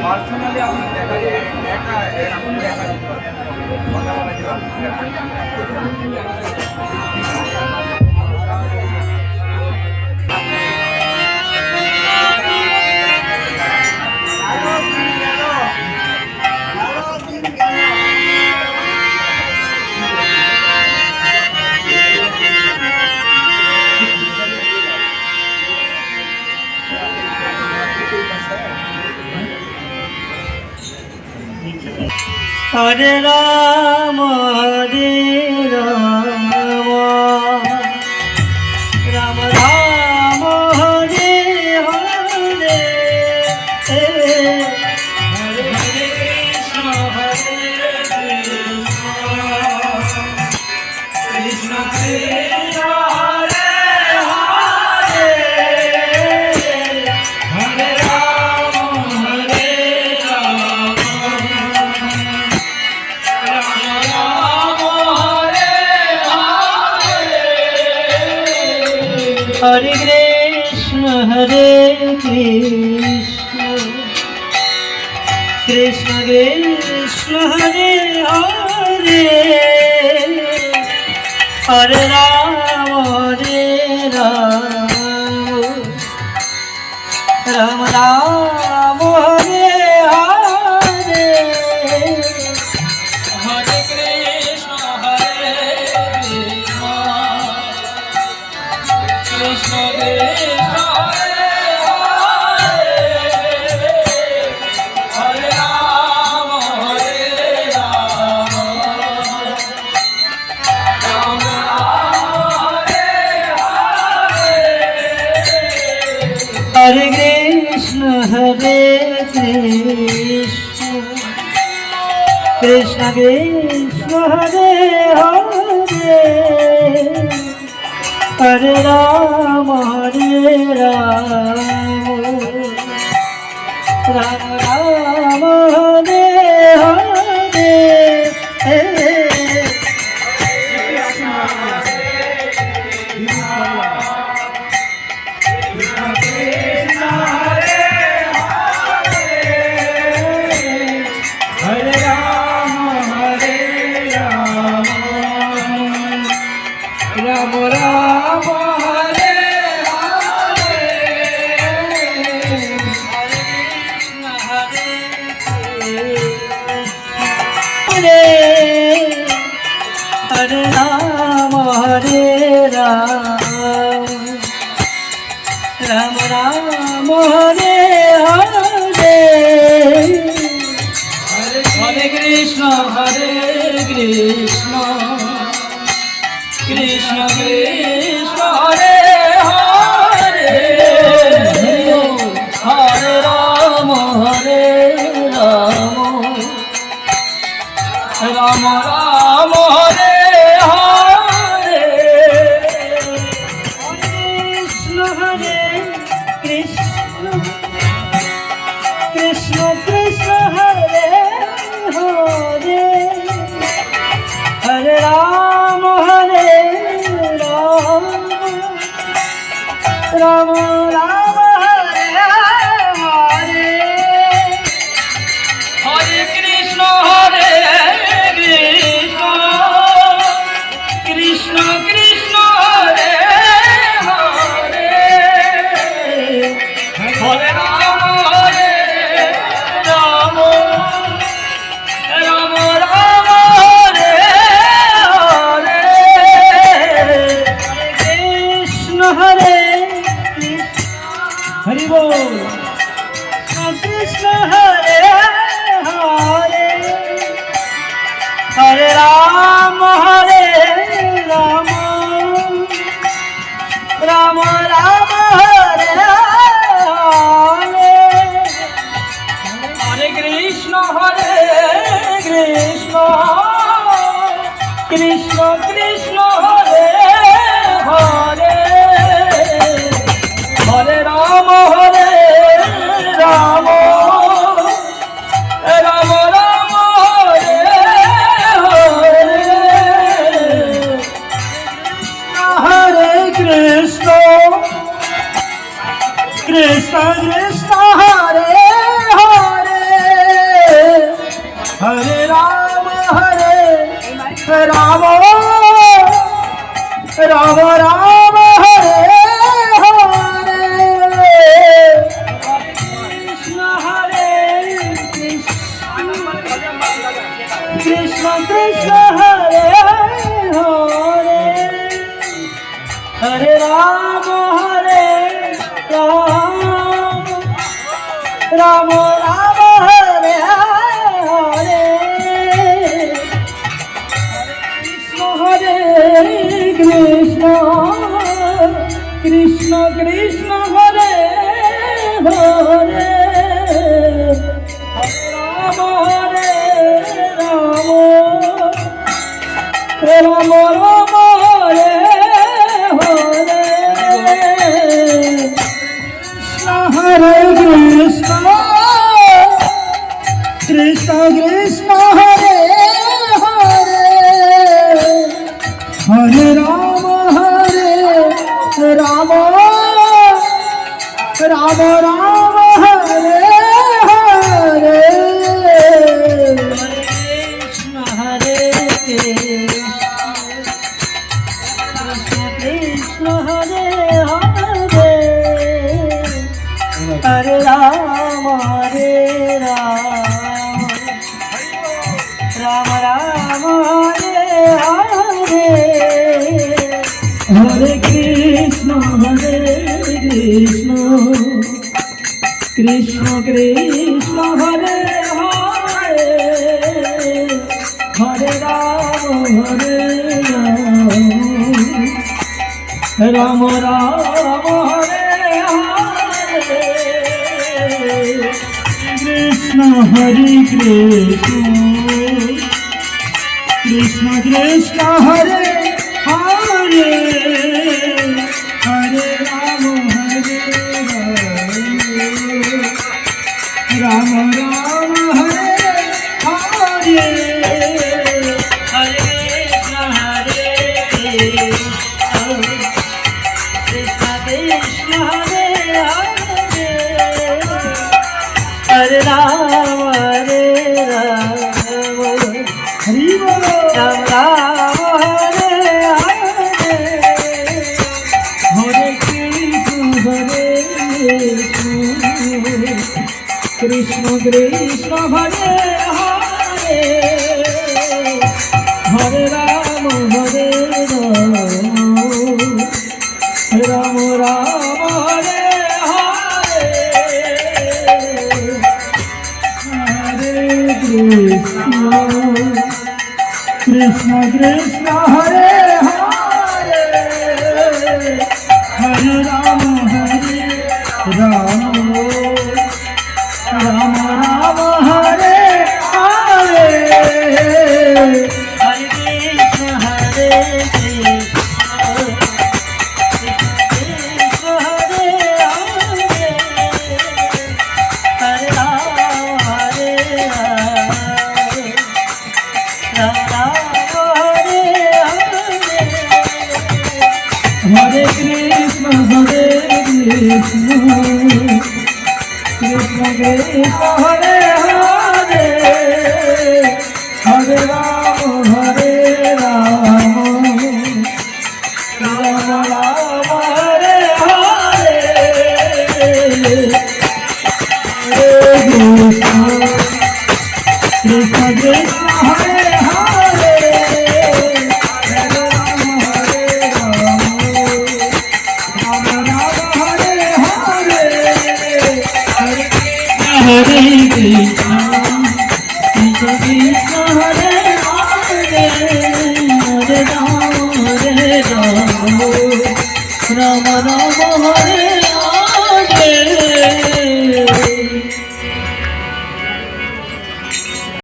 personally আপনি দেখা যায় একা এরকম দেখা যেতে পারে কথা বলা हरे राम हरे राम राम राम हरे हरे हरे हरे कृष्ण कृष्ण कृष्ण हरे हरे हरे राम हरे राम हरे कृष्ण कृष्ण कृष्ण हरे हरे हरे राम राम राम हरे हरे हरे कृष्ण कृष्ण कृष्ण हरे हरे हरे राम राम हरे हरे हरे कृष्ण कृष्ण कृष्ण हरे हरे हरे राम राम राम हरे हरे हरे राम राम राम हरे हरे हरे राम हरे राम राम हरे हरे हरे कृष्ण कृष्ण कृष्ण हरे हरे हरे राम राम राम हरे हरे कृष्ण कृष्ण कृष्ण हरे हरे हरे राम राम राम हरे हरे हरे कृष्ण कृष्ण कृष्ण हरे हरे हरे राम राम राम हरे हरे हरे हरि बोल कृष्ण हरे हरे हरे राम राम राम हरे हरे हरे कृष्ण कृष्ण कृष्ण हरे हरे हरे राम কৃষ্ণ কৃষ্ণ হরে হরে হরে রাম রাম রাম রাম হরে হরে কৃষ্ণ হরে কৃষ্ণ কৃষ্ণ হরে হরে হরে রাম রাম রাম হরে হরে কৃষ্ণ কৃষ্ণ কৃষ্ণ হরে হরে রাম রাম রাম হরে হরে হরে কৃষ্ণ কৃষ্ণ কৃষ্ণ হরে হরে হরে রাম রাম রাম রাম হরে হরে কৃষ্ণ হরে কৃষ্ণ হরে হরে হরে রাম রাম রাম হরে হরে হরে কৃষ্ণ কৃষ্ণ কৃষ্ণ হরে হরে হরে রাম রাম রাম হরে হরে কৃষ্ণ হরে কৃষ্ণ কৃষ্ণ হরে হরে হরে রাম রাম রাম হরে হরে হরে কৃষ্ণ হরে কৃষ্ণ কৃষ্ণ হরে হরে হরে রাম হরে রাম রাম হরে হরে হরে কৃষ্ণ কৃষ্ণ হরে হরে হরে রাম রাম রাম হরে হরে হরে কৃষ্ণ কৃষ্ণ কৃষ্ণ হরে হরে হরে রাম রাম রাম রাম হরে হরে হরে কৃষ্ণ হরে কৃষ্ণ হরে হরে হরে রাম রাম হরে হরে কৃষ্ণ কৃষ্ণ কৃষ্ণ হরে হরে হরে রাম রাম রাম হরে হরে হরে কৃষ্ণ কৃষ্ণ কৃষ্ণ হরে হরে হরে রাম রাম রাম হরে হরে হরে কৃষ্ণ কৃষ্ণ কৃষ্ণ হরে হরে হরে রাম রাম রাম